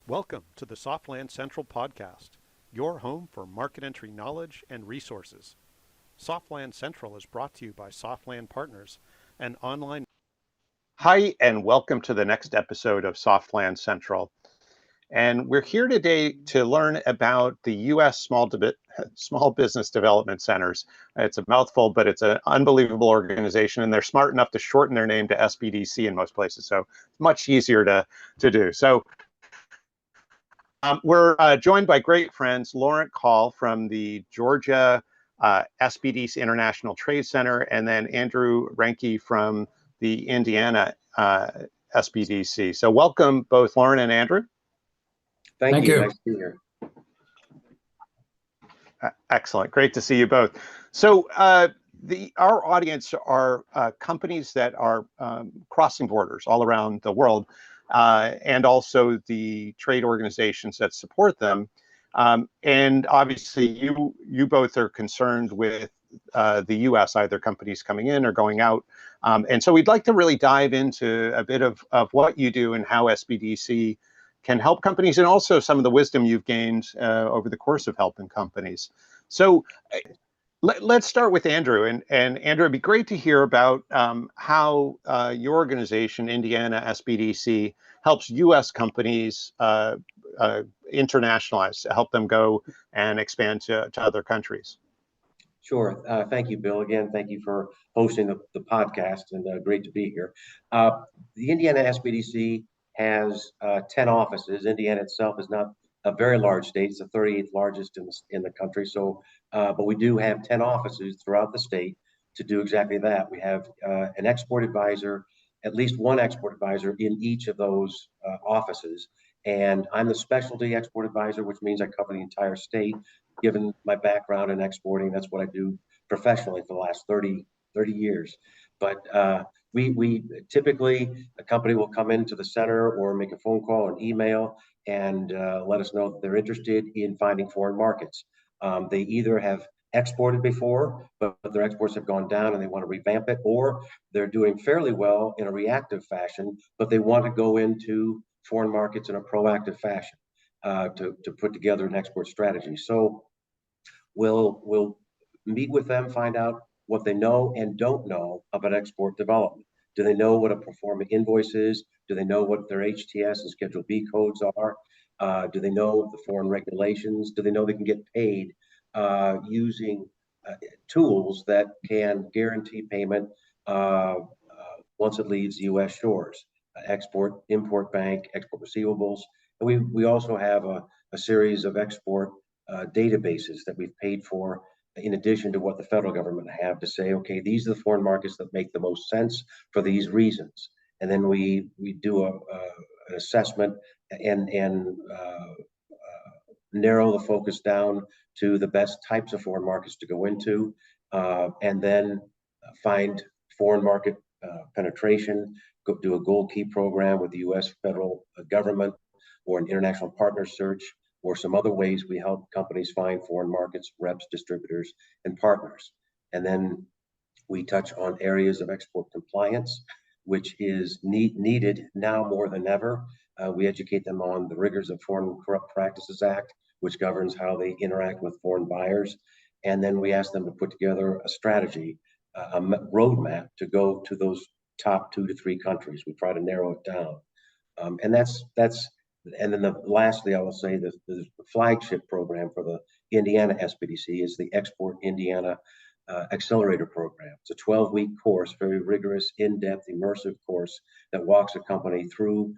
Welcome to the Softland Central podcast, your home for market entry knowledge and resources. Softland Central is brought to you by Softland Partners, an online. Hi, and welcome to the next episode of Softland Central. And we're here today to learn about the U.S. Small Business Development Centers. It's a mouthful, but it's an unbelievable organization, and they're smart enough to shorten their name to SBDC in most places, so it's much easier to do. So we're joined by great friends, Laurent Kahl from the Georgia SBDC International Trade Center, and then Andrew Reinke from the Indiana SBDC. So welcome both Laurent and Andrew. Thank you. Nice to be here. Excellent. Great to see you both. So our audience are companies that are crossing borders all around the world, and also the trade organizations that support them. And obviously, you both are concerned with the U.S., either companies coming in or going out. And so we'd like to really dive into a bit of what you do and how SBDC can help companies, and also some of the wisdom you've gained over the course of helping companies. So let's start with Andrew. And Andrew, it'd be great to hear about how your organization, Indiana SBDC, helps U.S. companies internationalize, to help them go and expand to other countries. Sure. Thank you, Bill. Again, thank you for hosting the podcast, and great to be here. The Indiana SBDC has 10 offices. Indiana itself is not a very large state. It's the 38th largest in the country. So, but we do have 10 offices throughout the state to do exactly that. We have an export advisor, at least one export advisor in each of those offices. And I'm the specialty export advisor, which means I cover the entire state. Given my background in exporting, that's what I do professionally for the last 30 years. But we typically, a company will come into the center or make a phone call or an email and let us know that they're interested in finding foreign markets. They either have exported before, but their exports have gone down and they want to revamp it, or they're doing fairly well in a reactive fashion, but they want to go into foreign markets in a proactive fashion to put together an export strategy. So we'll meet with them, find out what they know and don't know about export development. Do they know what a pro forma invoice is? Do they know what their HTS and Schedule B codes are? Do they know the foreign regulations? Do they know they can get paid using tools that can guarantee payment once it leaves U.S. shores? Export, import bank, export receivables. And we also have a series of export databases that we've paid for, in addition to what the federal government have, to say, okay, these are the foreign markets that make the most sense for these reasons. And then we do an assessment and narrow the focus down to the best types of foreign markets to go into, and then find foreign market penetration, do a gold key program with the U.S. federal government, or an international partner search, or some other ways we help companies find foreign markets, reps, distributors, and partners. And then we touch on areas of export compliance, which is needed now more than ever. We educate them on the rigors of Foreign Corrupt Practices Act, which governs how they interact with foreign buyers. And then we ask them to put together a strategy, a roadmap to go to those top 2 to 3 countries. We try to narrow it down. And and then lastly, I will say the flagship program for the Indiana SBDC is the Export Indiana Accelerator Program. It's a 12-week course, very rigorous, in-depth, immersive course that walks a company through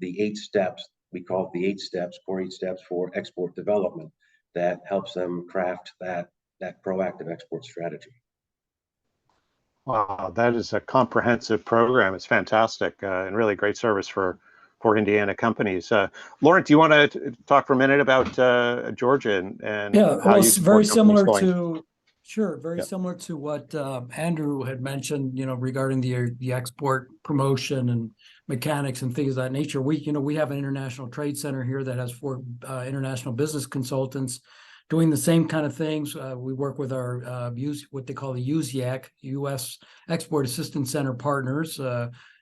the 8 steps. We call it the 8 steps, core 8 steps for export development, that helps them craft that proactive export strategy. Wow, that is a comprehensive program. It's fantastic and really great service for Indiana companies. Laurent, do you want to talk for a minute about Georgia and yeah, how well, you it's very similar going? Similar to what Andrew had mentioned, regarding the export promotion and mechanics and things of that nature. We have an international trade center here that has 4 international business consultants doing the same kind of things. We work with our what they call the USIAC, U.S. Export Assistance Center partners,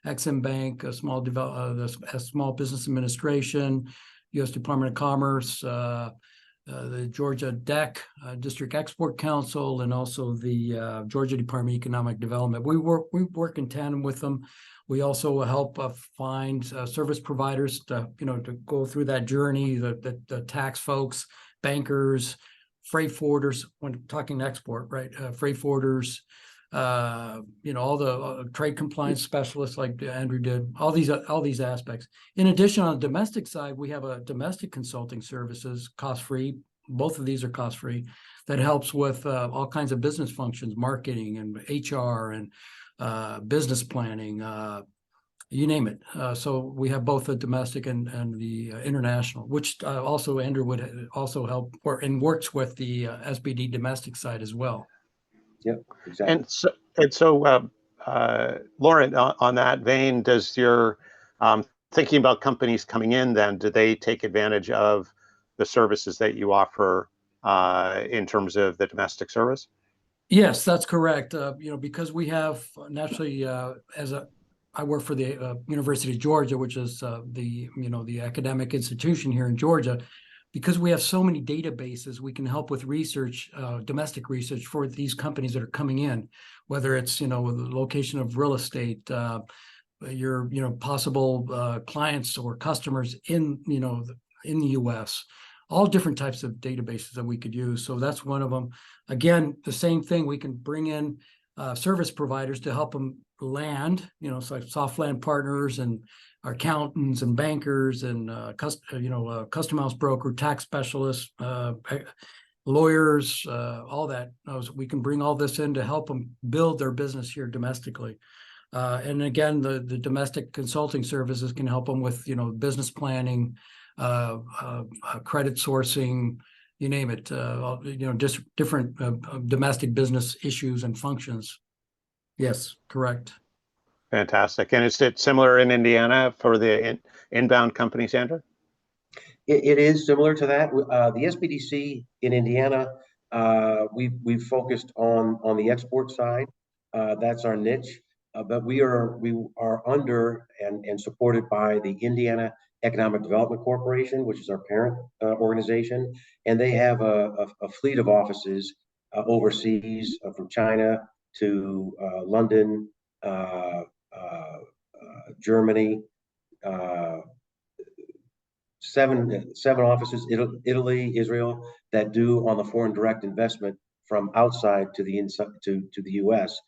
Exim Bank, a Small Business Administration, U.S. Department of Commerce, the Georgia DEC, District Export Council, and also the Georgia Department of Economic Development. We work in tandem with them. We also help find service providers to go through that journey. The tax folks, bankers, freight forwarders. When talking export, right? Freight forwarders. All the trade compliance specialists like Andrew did, all these aspects. In addition, on the domestic side, we have a domestic consulting services, cost-free. Both of these are cost-free, that helps with all kinds of business functions, marketing and HR and business planning, you name it. So we have both the domestic and the international, which also Andrew would also help and works with the SBD domestic side as well. Yep, exactly. And so, Laurent, on that vein, does your thinking about companies coming in, then do they take advantage of the services that you offer in terms of the domestic service? Yes, that's correct. Because we have naturally, I work for the University of Georgia, which is the academic institution here in Georgia. Because we have so many databases, we can help with research, domestic research for these companies that are coming in, whether it's, the location of real estate, your, possible clients or customers in the U.S., all different types of databases that we could use. So that's one of them. Again, the same thing, we can bring in service providers to help them land, it's like soft land partners and accountants and bankers and custom house broker, tax specialists, lawyers, all that. We can bring all this in to help them build their business here domestically. And again, the domestic consulting services can help them with business planning, credit sourcing, you name it. Just different domestic business issues and functions. Yes, correct. Fantastic. And is it similar in Indiana for the inbound companies, Andrew? It is similar to that. The SBDC in Indiana, we've focused on the export side. That's our niche. But we are under and supported by the Indiana Economic Development Corporation, which is our parent organization, and they have a fleet of offices overseas, from China to London, Germany, seven offices, Italy, Israel, that do on the foreign direct investment from outside to the inside to the U.S.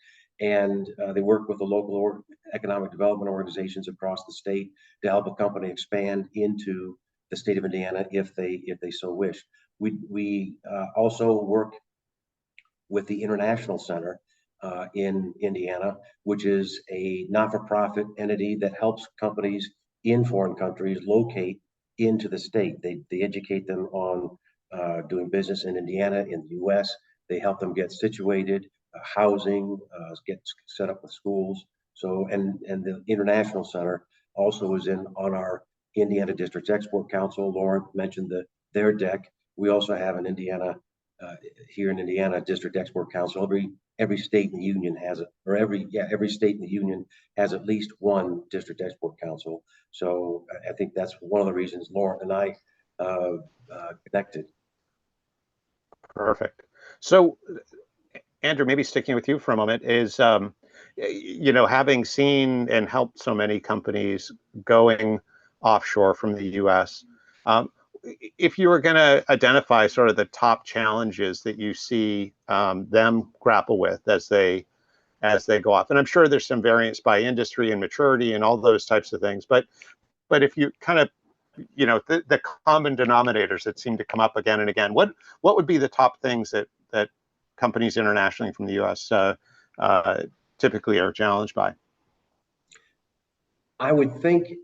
And they work with the local economic development organizations across the state to help a company expand into the state of Indiana if they so wish. We also work with the International Center in Indiana, which is a not-for-profit entity that helps companies in foreign countries locate into the state. They educate them on doing business in Indiana, in the U.S. They help them get situated, housing, get set up with schools. So, and the International Center also is on our Indiana District Export Council. Laurent mentioned their DEC. We also have an Indiana here in Indiana District Export Council. Every state in the union has it, or every state in the union has at least one District Export Council. So I think that's one of the reasons Laurent and I connected. Perfect. So, Andrew, maybe sticking with you for a moment, is having seen and helped so many companies going offshore from the U.S. If you were going to identify sort of the top challenges that you see them grapple with as they go off, and I'm sure there's some variance by industry and maturity and all those types of things, but if you kind of the common denominators that seem to come up again and again, what would be the top things that companies internationally from the U.S. Typically are challenged by? I would think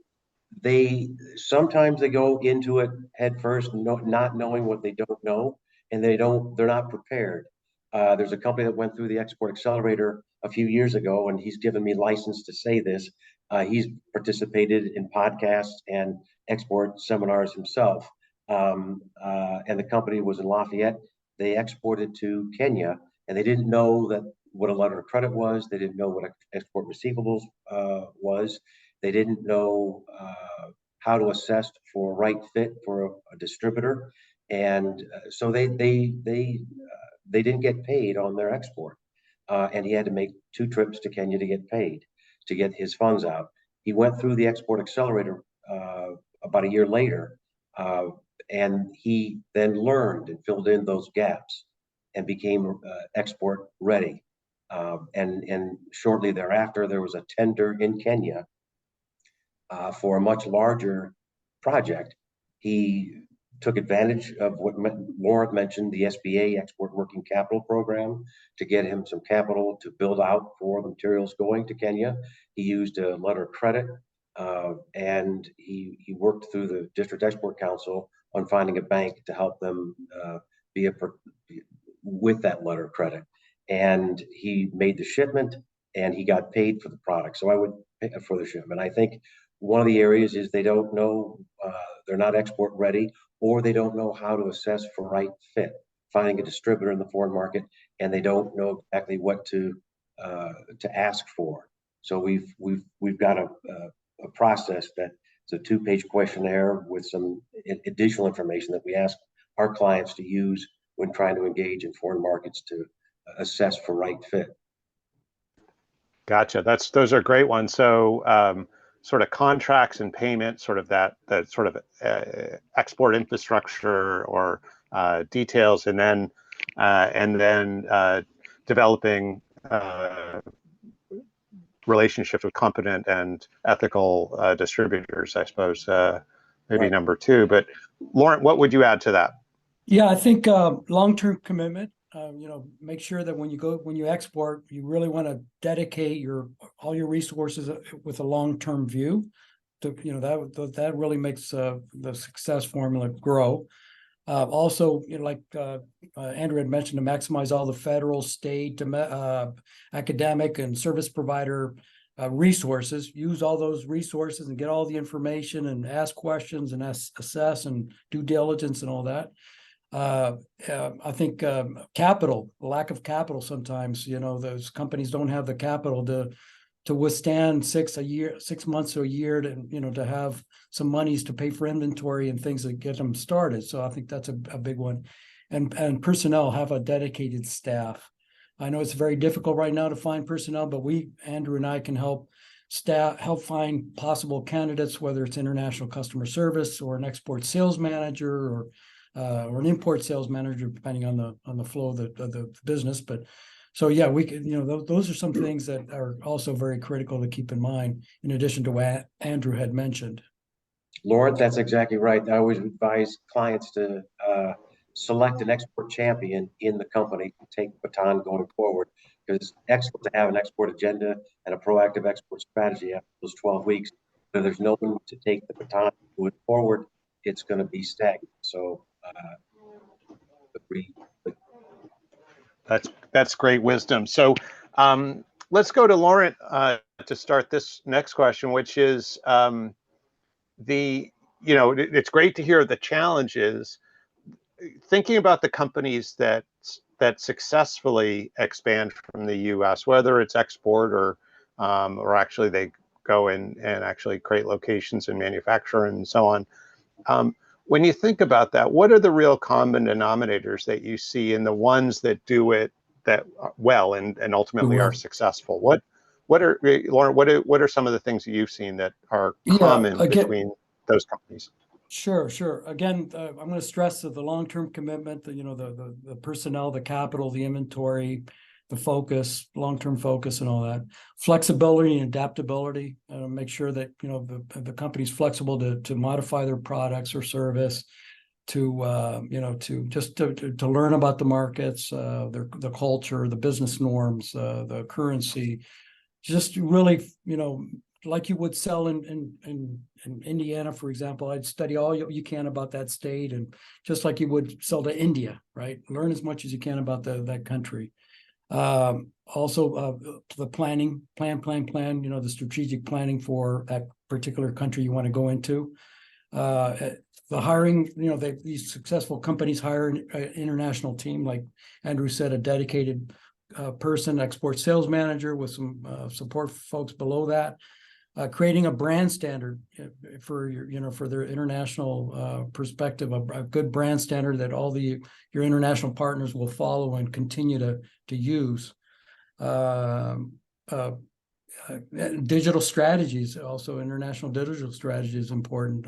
sometimes they go into it head first, not knowing what they don't know, and they're not prepared. There's a company that went through the Export Accelerator a few years ago, and he's given me license to say this. He's participated in podcasts and export seminars himself. And the company was in Lafayette. They exported to Kenya, and they didn't know what a letter of credit was. They didn't know what export receivables was. They didn't know how to assess for right fit for a distributor, and so they didn't get paid on their export, and he had to make 2 trips to Kenya to get paid, to get his funds out. He went through the export accelerator about a year later, and he then learned and filled in those gaps and became export ready. And shortly thereafter, there was a tender in Kenya for a much larger project. He took advantage of what Laurent mentioned, the SBA Export Working Capital Program, to get him some capital to build out for the materials going to Kenya. He used a letter of credit, and he worked through the District Export Council on finding a bank to help them with that letter of credit. And he made the shipment, and he got paid for the product. So I would pay for the shipment. I think one of the areas is they don't know, they're not export ready, or they don't know how to assess for right fit, finding a distributor in the foreign market, and they don't know exactly what to ask for. So we've got a process that's a 2-page questionnaire with some additional information that we ask our clients to use when trying to engage in foreign markets to assess for right fit. Gotcha. Those are great ones. So sort of contracts and payment, sort of that sort of export infrastructure or details, and then developing relationships with competent and ethical distributors, I suppose, maybe Right. number 2. But Laurent, what would you add to that? Yeah, I think long-term commitment. Make sure that when you export, you really want to dedicate all your resources with a long-term view. That really makes the success formula grow. Also, like Andrew had mentioned, to maximize all the federal, state, academic, and service provider resources. Use all those resources and get all the information and ask questions and assess and due diligence and all that. I think capital, lack of capital sometimes, those companies don't have the capital to withstand 6 months to a year to have some monies to pay for inventory and things that get them started. So I think that's a big one. And personnel, have a dedicated staff. I know it's very difficult right now to find personnel, but Andrew and I can help find possible candidates, whether it's international customer service or an export sales manager or an import sales manager, depending on the flow of the business. But so yeah, we can, those are some things that are also very critical to keep in mind, in addition to what Andrew had mentioned. Laurent, that's exactly right. I always advise clients to select an export champion in the company to take the baton going forward, because it's excellent to have an export agenda and a proactive export strategy after those 12 weeks. But if there's no one to take the baton going forward, it's going to be stagnant. So agree. That's great wisdom. So let's go to Laurent to start this next question, which is it's great to hear the challenges. Thinking about the companies that successfully expand from the U.S., whether it's export or actually they go in and actually create locations and manufacture and so on. When you think about that, what are the real common denominators that you see in the ones that do it that well and ultimately are successful? What are, Laurent, what are some of the things that you've seen that are common between those companies? Sure. Again, I'm going to stress that the long-term commitment, the personnel, the capital, the inventory, the focus, long-term focus, and all that. Flexibility and adaptability. Make sure that the company's flexible to modify their products or service, to learn about the markets, the culture, the business norms, the currency. Just really, like you would sell in Indiana, for example. I'd study all you can about that state, and just like you would sell to India, right? Learn as much as you can about that country. Also, the plan, the strategic planning for that particular country you want to go into. The hiring, these successful companies hire an international team, like Andrew said, a dedicated person, export sales manager with some support folks below that. creating a brand standard for for their international perspective, a good brand standard that all your international partners will follow and continue to use. Digital strategies, also international digital strategy is important.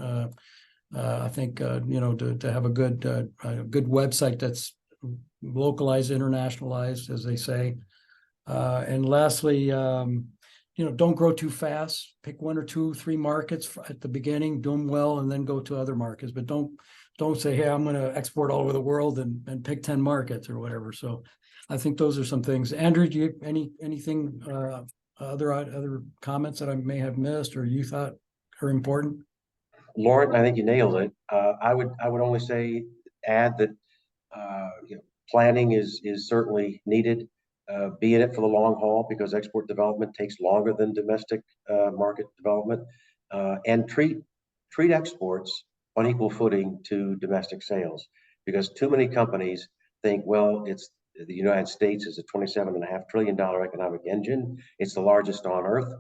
I think to have a good website that's localized, internationalized, as they say. And lastly, don't grow too fast. Pick 1 or 2, 3 markets at the beginning, do them well, and then go to other markets. But don't say, hey, I'm going to export all over the world and pick 10 markets or whatever. So I think those are some things. Andrew, do you anything other comments that I may have missed or you thought are important? Laurent, I think you nailed it. I would only add that planning is certainly needed. Be in it for the long haul, because export development takes longer than domestic market development, and treat exports on equal footing to domestic sales, because too many companies think, well, it's the United States is a $27.5 trillion economic engine. It's the largest on earth.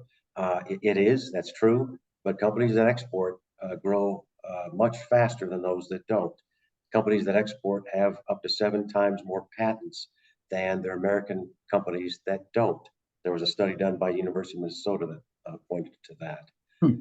It is, that's true, but companies that export grow much faster than those that don't. Companies that export have up to 7 times more patents than their American companies that don't. There was a study done by University of Minnesota that pointed to that.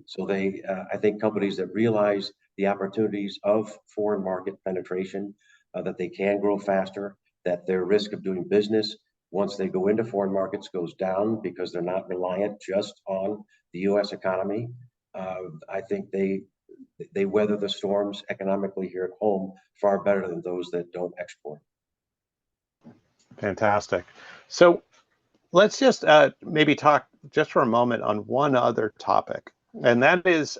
So I think companies that realize the opportunities of foreign market penetration, that they can grow faster, that their risk of doing business once they go into foreign markets goes down because they're not reliant just on the U.S. economy. I think they weather the storms economically here at home far better than those that don't export. Fantastic. So let's just maybe talk just for a moment on one other topic, and that is,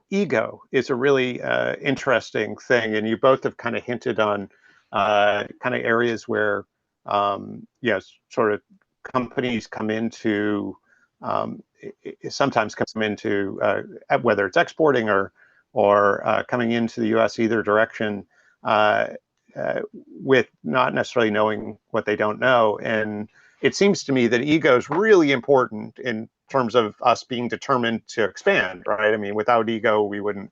ego is a really interesting thing, and you both have kind of hinted on kind of areas where, sort of companies come into, sometimes come into, whether it's exporting or coming into the U.S. either direction, with not necessarily knowing what they don't know. And it seems to me that ego is really important in terms of us being determined to expand, right? I mean, without ego, we wouldn't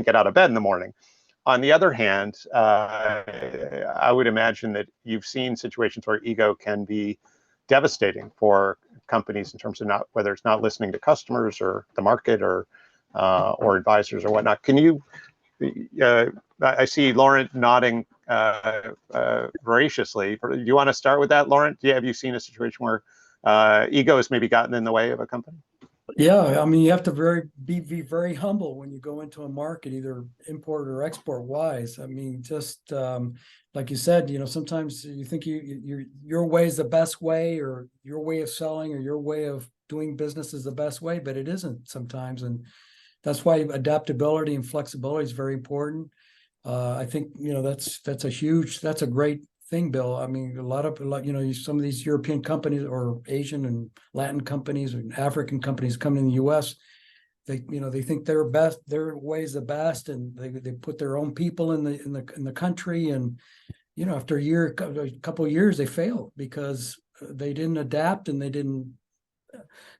get out of bed in the morning. On the other hand, I would imagine that you've seen situations where ego can be devastating for companies in terms of whether it's not listening to customers or the market or advisors or whatnot. Can you? I see Laurent nodding voraciously. Do you want to start with that, Laurent? Have you seen a situation where ego has maybe gotten in the way of a company? Yeah, I mean, you have to be very humble when you go into a market, either import or export wise. I mean, just like you said, sometimes you think your way is the best way, or your way of selling, or your way of doing business is the best way, but it isn't sometimes, and that's why adaptability and flexibility is very important. I think that's a great thing, Bill. I mean, some of these European companies or Asian and Latin companies and African companies coming in the U.S., they think their way is the best, and they put their own people in the country, and after a couple of years they fail because they didn't adapt, and they didn't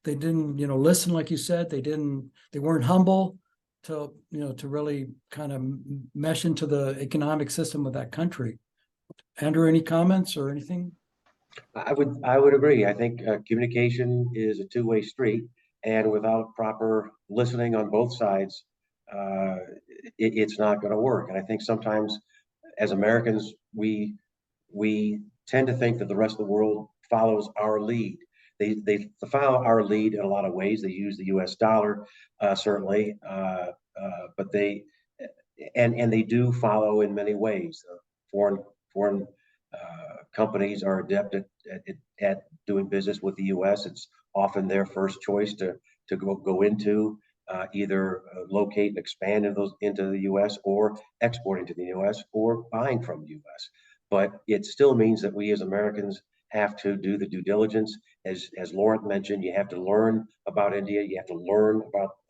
listen, like you said. They weren't humble to really kind of mesh into the economic system of that country. Andrew, any comments or anything? I would agree. I think communication is a two-way street, and without proper listening on both sides, it's not going to work. And I think sometimes, as Americans, we tend to think that the rest of the world follows our lead. They follow our lead in a lot of ways. They use the U.S. dollar, certainly, but they do follow in many ways. Foreign companies are adept at doing business with the U.S. It's often their first choice to go into, either locate and expand into the U.S. or exporting to the U.S. or buying from the U.S. But it still means that we as Americans have to do the due diligence. As Laurent mentioned, you have to learn about India, you have to learn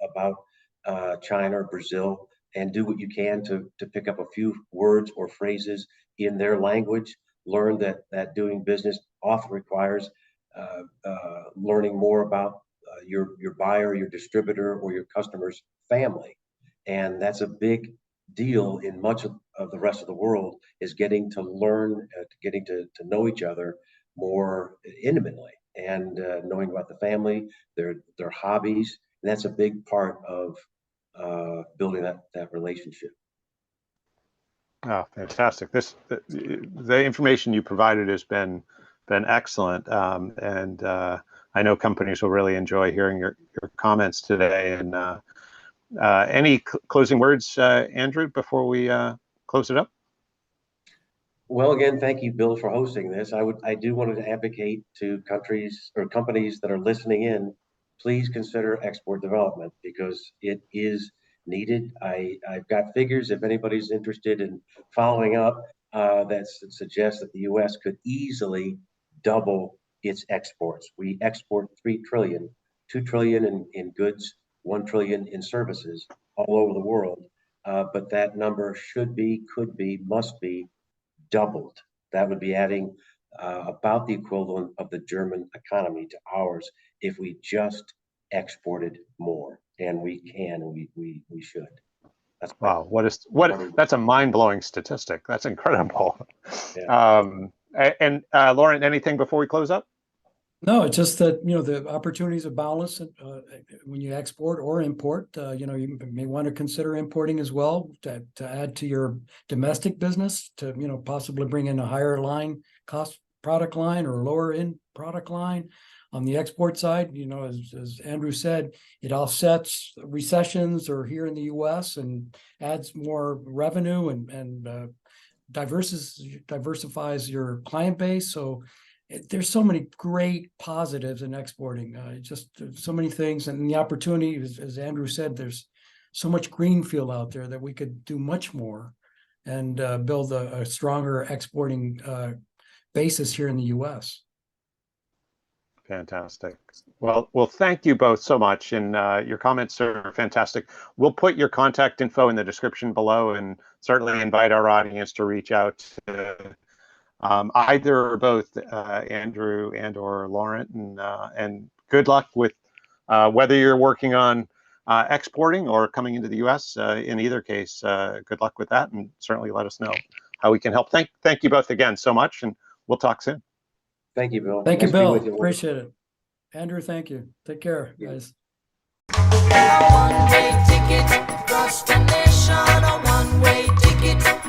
about China or Brazil, and do what you can to pick up a few words or phrases in their language. Learn that doing business often requires learning more about your buyer, your distributor, or your customer's family. And that's a big deal in much of the rest of the world, is getting to learn, getting to know each other more intimately, and knowing about the family, their hobbies. And that's a big part of building that relationship. Oh, fantastic! The information you provided has been excellent, and I know companies will really enjoy hearing your comments today. And any closing words, Andrew, before we close it up? Well, again, thank you, Bill, for hosting this. I do want to advocate to countries or companies that are listening in, please consider export development, because it is needed. I've got figures, if anybody's interested in following up, that suggest that the U.S. could easily double its exports. We export 3 trillion, 2 trillion in goods, 1 trillion in services all over the world. But that number should be, could be, must be doubled. That would be adding about the equivalent of the German economy to ours if we just exported more. And we can, and we should. That's wow, that's a mind-blowing statistic. That's incredible. Yeah. And Laurent, anything before we close up? No, it's just that, the opportunities are boundless when you export or import. You may want to consider importing as well to add to your domestic business, to, possibly bring in a higher line cost product line or lower end product line. On the export side, as Andrew said, it offsets recessions or here in the U.S. and adds more revenue and diversifies your client base. So there's so many great positives in exporting, just so many things. And the opportunity, as Andrew said, there's so much greenfield out there that we could do much more and build a stronger exporting basis here in the U.S. Fantastic. Well, thank you both so much. And your comments are fantastic. We'll put your contact info in the description below, and certainly invite our audience to reach out to either or both Andrew and or Laurent, and good luck with whether you're working on exporting or coming into the U.S. In either case, good luck with that, and certainly let us know how we can help. Thank you both again so much, and we'll talk soon. Thank you, Bill. Thank you, Bill. Appreciate it. Andrew, thank you. Take care, guys. A one-way ticket across the nation, a one-way ticket.